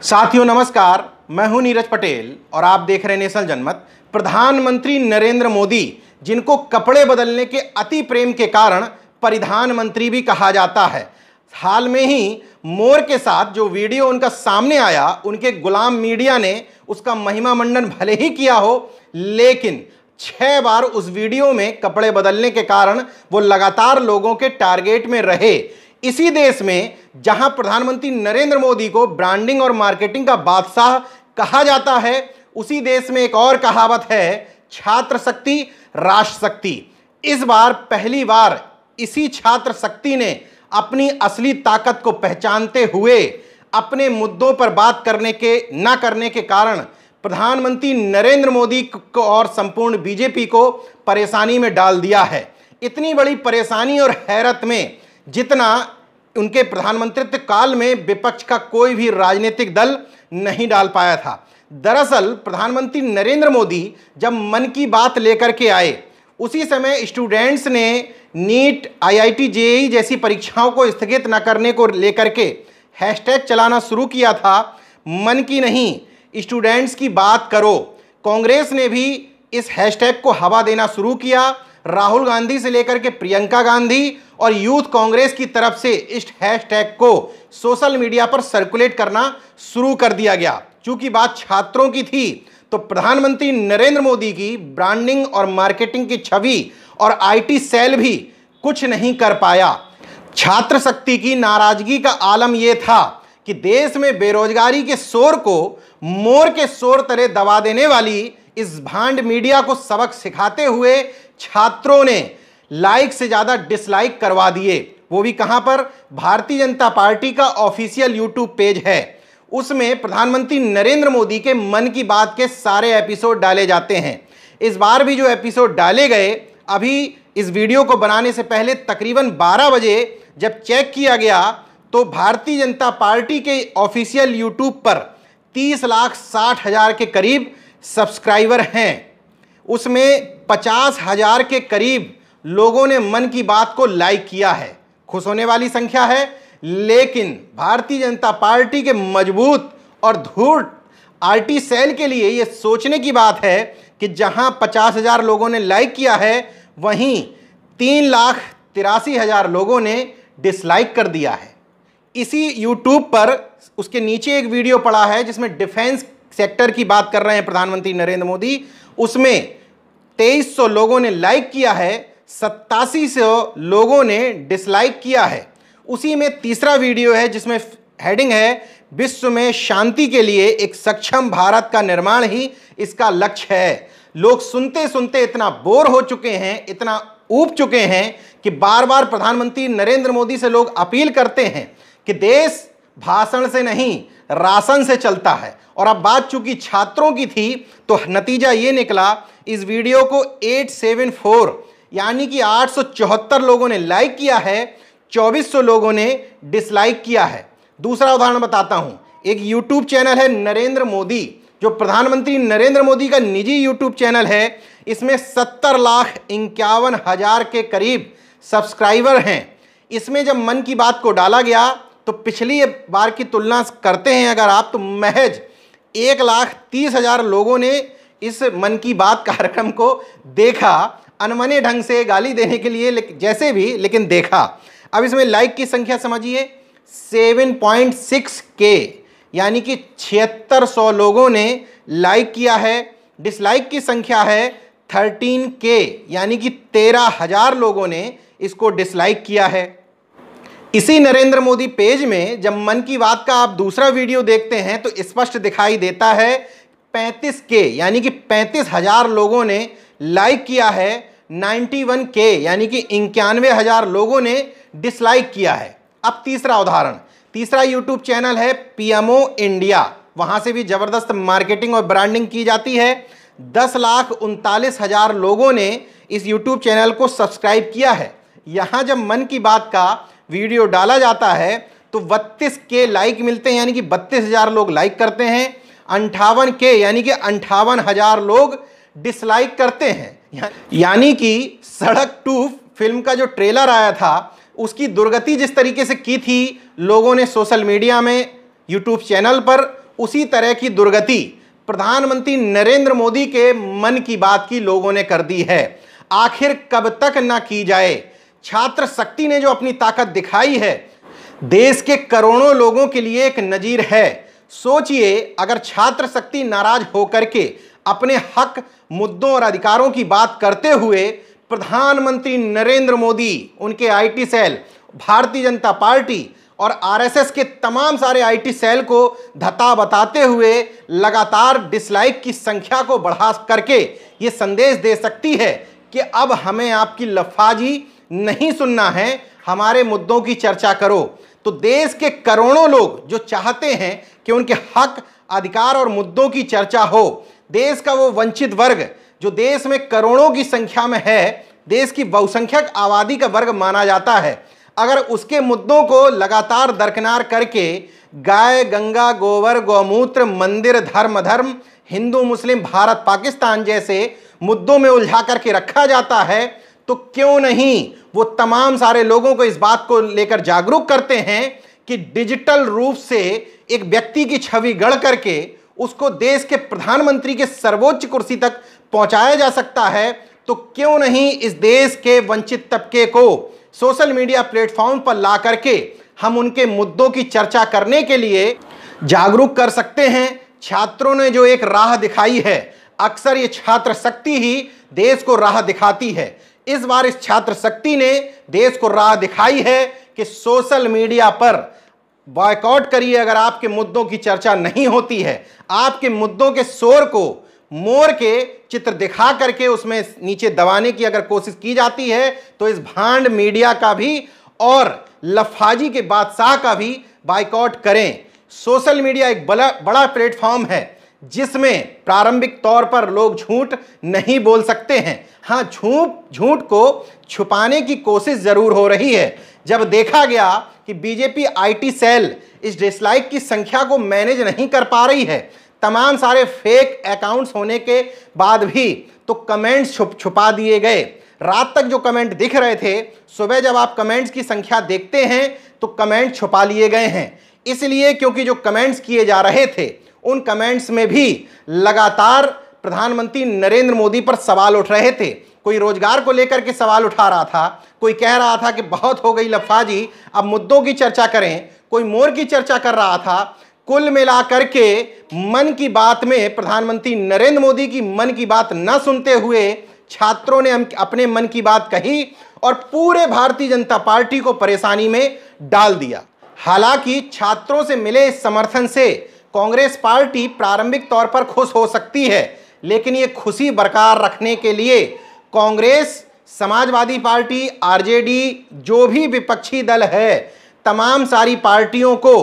साथियों नमस्कार, मैं हूं नीरज पटेल और आप देख रहे हैं नेशनल जनमत। प्रधानमंत्री नरेंद्र मोदी, जिनको कपड़े बदलने के अति प्रेम के कारण परिधान मंत्री भी कहा जाता है, हाल में ही मोर के साथ जो वीडियो उनका सामने आया, उनके गुलाम मीडिया ने उसका महिमा मंडन भले ही किया हो, लेकिन 6 बार उस वीडियो में कपड़े बदलने के कारण वो लगातार लोगों के टारगेट में रहे। इसी देश में जहां प्रधानमंत्री नरेंद्र मोदी को ब्रांडिंग और मार्केटिंग का बादशाह कहा जाता है, उसी देश में एक और कहावत है, छात्र शक्ति राष्ट्र शक्ति। इस बार पहली बार इसी छात्र शक्ति ने अपनी असली ताकत को पहचानते हुए अपने मुद्दों पर बात करने के कारण प्रधानमंत्री नरेंद्र मोदी को और संपूर्ण बीजेपी को परेशानी में डाल दिया है। इतनी बड़ी परेशानी और हैरत में जितना उनके प्रधानमंत्रित्व काल में विपक्ष का कोई भी राजनीतिक दल नहीं डाल पाया था। दरअसल प्रधानमंत्री नरेंद्र मोदी जब मन की बात लेकर के आए, उसी समय स्टूडेंट्स ने नीट, आईआईटी, जेईई जैसी परीक्षाओं को स्थगित न करने को लेकर के हैशटैग चलाना शुरू किया था, मन की नहीं स्टूडेंट्स की बात करो। कांग्रेस ने भी इस हैशटैग को हवा देना शुरू किया। राहुल गांधी से लेकर के प्रियंका गांधी और यूथ कांग्रेस की तरफ से इस हैशटैग को सोशल मीडिया पर सर्कुलेट करना शुरू कर दिया गया। चूंकि बात छात्रों की थी, तो प्रधानमंत्री नरेंद्र मोदी की ब्रांडिंग और मार्केटिंग की छवि और आईटी सेल भी कुछ नहीं कर पाया। छात्र शक्ति की नाराजगी का आलम यह था कि देश में बेरोजगारी के शोर को मोर के शोर तरह दबा देने वाली इस भांड मीडिया को सबक सिखाते हुए छात्रों ने लाइक से ज्यादा डिसलाइक करवा दिए। वो भी कहां पर? भारतीय जनता पार्टी का ऑफिशियल यूट्यूब पेज है, उसमें प्रधानमंत्री नरेंद्र मोदी के मन की बात के सारे एपिसोड डाले जाते हैं। इस बार भी जो एपिसोड डाले गए, अभी इस वीडियो को बनाने से पहले तकरीबन 12 बजे जब चेक किया गया, तो भारतीय जनता पार्टी के ऑफिशियल यूट्यूब पर 30,60,000 के करीब सब्सक्राइबर हैं। उसमें 50,000 के करीब लोगों ने मन की बात को लाइक किया है। खुश होने वाली संख्या है, लेकिन भारतीय जनता पार्टी के मजबूत और धूर्त आरटी सेल के लिए यह सोचने की बात है कि जहां 50,000 लोगों ने लाइक किया है, वहीं 3,83,000 लोगों ने डिसलाइक कर दिया है। इसी यूट्यूब पर उसके नीचे एक वीडियो पड़ा है जिसमें डिफेंस सेक्टर की बात कर रहे हैं प्रधानमंत्री नरेंद्र मोदी, उसमें 2300 लोगों ने लाइक किया है, 8700 लोगों ने डिसलाइक किया है। उसी में तीसरा वीडियो है जिसमें हेडिंग है, विश्व में शांति के लिए एक सक्षम भारत का निर्माण ही इसका लक्ष्य है। लोग सुनते सुनते इतना बोर हो चुके हैं, इतना ऊब चुके हैं कि बार बार प्रधानमंत्री नरेंद्र मोदी से लोग अपील करते हैं कि देश भाषण से नहीं राशन से चलता है। और अब बात चूंकि छात्रों की थी, तो नतीजा ये निकला, इस वीडियो को 874 यानी कि 874 लोगों ने लाइक किया है, 2400 लोगों ने डिसलाइक किया है। दूसरा उदाहरण बताता हूं, एक यूट्यूब चैनल है नरेंद्र मोदी, जो प्रधानमंत्री नरेंद्र मोदी का निजी यूट्यूब चैनल है। इसमें 70,51,000 के करीब सब्सक्राइबर हैं। इसमें जब मन की बात को डाला गया, तो पिछली बार की तुलना करते हैं अगर आप, तो महज 1,30,000 लोगों ने इस मन की बात कार्यक्रम को देखा, अनमने ढंग से गाली देने के लिए जैसे भी, लेकिन देखा। अब इसमें लाइक की संख्या समझिए, 7.6 के यानी कि 7600 लोगों ने लाइक किया है। डिसलाइक की संख्या है 13 के यानी कि 13,000 लोगों ने इसको डिसलाइक किया है। इसी नरेंद्र मोदी पेज में जब मन की बात का आप दूसरा वीडियो देखते हैं, तो स्पष्ट दिखाई देता है 35 के यानी कि 35,000 लोगों ने लाइक किया है, 91 के यानी कि 91,000 लोगों ने डिसलाइक किया है। अब तीसरा उदाहरण, तीसरा यूट्यूब चैनल है पीएमओ इंडिया, वहां से भी जबरदस्त मार्केटिंग और ब्रांडिंग की जाती है। 10,39,000 लोगों ने इस यूट्यूब चैनल को सब्सक्राइब किया है। यहां जब मन की बात का वीडियो डाला जाता है, तो 32 के लाइक मिलते हैं, यानी कि 32,000 लोग लाइक करते हैं। 58 के यानी कि 58,000 लोग डिसलाइक करते हैं। यानी कि सड़क 2 फिल्म का जो ट्रेलर आया था, उसकी दुर्गति जिस तरीके से की थी लोगों ने सोशल मीडिया में, यूट्यूब चैनल पर, उसी तरह की दुर्गति प्रधानमंत्री नरेंद्र मोदी के मन की बात की लोगों ने कर दी है। आखिर कब तक ना की जाए? छात्र शक्ति ने जो अपनी ताकत दिखाई है, देश के करोड़ों लोगों के लिए एक नजीर है। सोचिए, अगर छात्र शक्ति नाराज होकर के अपने हक, मुद्दों और अधिकारों की बात करते हुए प्रधानमंत्री नरेंद्र मोदी, उनके IT cell, Bharatiya Janata party और आरएसएस के तमाम सारे आईटी सेल को धता बताते हुए लगातार डिसलाइक की संख्या को बढ़ा करके ये संदेश दे सकती है कि अब हमें आपकी लफाजी नहीं सुनना है, हमारे मुद्दों की चर्चा करो। तो देश के करोड़ों लोग जो चाहते हैं कि उनके हक, अधिकार और मुद्दों की चर्चा हो, देश का वो वंचित वर्ग जो देश में करोड़ों की संख्या में है, देश की बहुसंख्यक आबादी का वर्ग माना जाता है, अगर उसके मुद्दों को लगातार दरकिनार करके गाय, गंगा, गोबर, गौमूत्र, मंदिर, धर्म, हिंदू, मुस्लिम, भारत, पाकिस्तान जैसे मुद्दों में उलझा करके रखा जाता है, तो क्यों नहीं वो तमाम सारे लोगों को इस बात को लेकर जागरूक करते हैं कि डिजिटल रूप से एक व्यक्ति की छवि गढ़ करके उसको देश के प्रधानमंत्री के सर्वोच्च कुर्सी तक पहुंचाया जा सकता है। तो क्यों नहीं इस देश के वंचित तबके को सोशल मीडिया प्लेटफॉर्म पर ला करके हम उनके मुद्दों की चर्चा करने के लिए जागरूक कर सकते हैं। छात्रों ने जो एक राह दिखाई है, अक्सर ये छात्र शक्ति ही देश को राह दिखाती है। इस बार इस छात्र शक्ति ने देश को राह दिखाई है कि सोशल मीडिया पर बॉयकॉट करिए अगर आपके मुद्दों की चर्चा नहीं होती है। आपके मुद्दों के शोर को मोर के चित्र दिखा करके उसमें नीचे दबाने की अगर कोशिश की जाती है, तो इस भांड मीडिया का भी और लफाजी के बादशाह का भी बाइकॉट करें। सोशल मीडिया एक बड़ा प्लेटफॉर्म है जिसमें प्रारंभिक तौर पर लोग झूठ नहीं बोल सकते हैं। हाँ, झूठ को छुपाने की कोशिश जरूर हो रही है। जब देखा गया कि बीजेपी आईटी सेल इस डिसलाइक की संख्या को मैनेज नहीं कर पा रही है, तमाम सारे फेक अकाउंट्स होने के बाद भी तो कमेंट्स छुपा दिए गए। रात तक जो कमेंट दिख रहे थे, सुबह जब आप कमेंट्स की संख्या देखते हैं तो कमेंट छुपा लिए गए हैं। इसलिए क्योंकि जो कमेंट्स किए जा रहे थे उन कमेंट्स में भी लगातार प्रधानमंत्री नरेंद्र मोदी पर सवाल उठ रहे थे। कोई रोजगार को लेकर के सवाल उठा रहा था, कोई कह रहा था कि बहुत हो गई लफाजी, अब मुद्दों की चर्चा करें, कोई मोर की चर्चा कर रहा था। कुल मिलाकर के मन की बात में प्रधानमंत्री नरेंद्र मोदी की मन की बात न सुनते हुए छात्रों ने अपने मन की बात कही और पूरे भारतीय जनता पार्टी को परेशानी में डाल दिया। हालांकि छात्रों से मिले इस समर्थन से कांग्रेस पार्टी प्रारंभिक तौर पर खुश हो सकती है, लेकिन ये खुशी बरकरार रखने के लिए कांग्रेस, समाजवादी पार्टी, आरजेडी, जो भी विपक्षी दल है, तमाम सारी पार्टियों को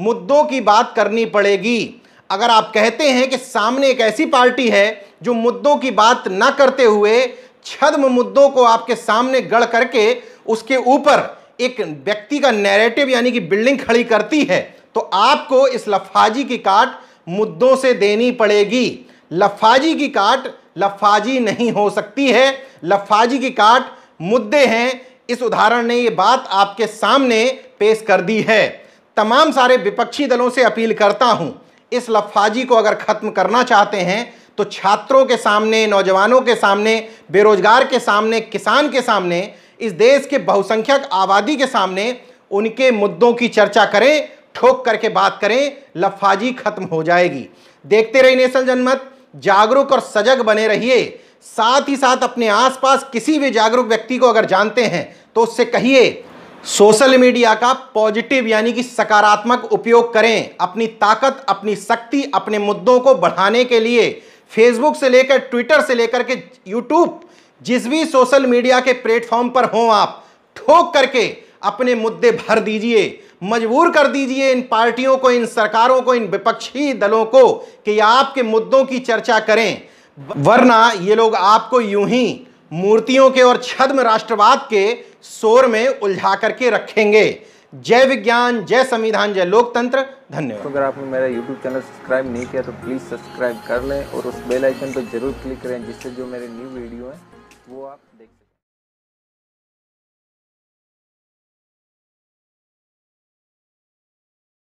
मुद्दों की बात करनी पड़ेगी। अगर आप कहते हैं कि सामने एक ऐसी पार्टी है जो मुद्दों की बात ना करते हुए छद्म मुद्दों को आपके सामने गढ़ करके उसके ऊपर एक व्यक्ति का नैरेटिव यानी कि बिल्डिंग खड़ी करती है, तो आपको इस लफाजी की काट मुद्दों से देनी पड़ेगी। लफाजी की काट लफाजी नहीं हो सकती है, लफाजी की काट मुद्दे हैं। इस उदाहरण ने ये बात आपके सामने पेश कर दी है। तमाम सारे विपक्षी दलों से अपील करता हूं, इस लफाजी को अगर खत्म करना चाहते हैं तो छात्रों के सामने, नौजवानों के सामने, बेरोजगार के सामने, किसान के सामने, इस देश के बहुसंख्यक आबादी के सामने उनके मुद्दों की चर्चा करें, ठोक करके बात करें, लफाजी खत्म हो जाएगी। देखते रहिए नेशनल जनमत, जागरूक और सजग बने रहिए। साथ ही साथ अपने आसपास किसी भी जागरूक व्यक्ति को अगर जानते हैं तो उससे कहिए सोशल मीडिया का पॉजिटिव यानी कि सकारात्मक उपयोग करें। अपनी ताकत, अपनी शक्ति, अपने मुद्दों को बढ़ाने के लिए फेसबुक से लेकर ट्विटर से लेकर के यूट्यूब, जिस भी सोशल मीडिया के प्लेटफॉर्म पर हों, आप ठोक करके अपने मुद्दे भर दीजिए। मजबूर कर दीजिए इन पार्टियों को, इन सरकारों को, इन विपक्षी दलों को कि आपके मुद्दों की चर्चा करें, वरना ये लोग आपको यूं ही मूर्तियों के और छद्म राष्ट्रवाद के शोर में उलझा करके रखेंगे। जय विज्ञान, जय संविधान, जय लोकतंत्र। धन्यवाद। तो अगर आपने मेरा YouTube चैनल सब्सक्राइब नहीं किया तो प्लीज़ सब्सक्राइब कर लें और उस बेल आइकन पर जरूर क्लिक करें, जिससे जो मेरे न्यू वीडियो है वो आप देख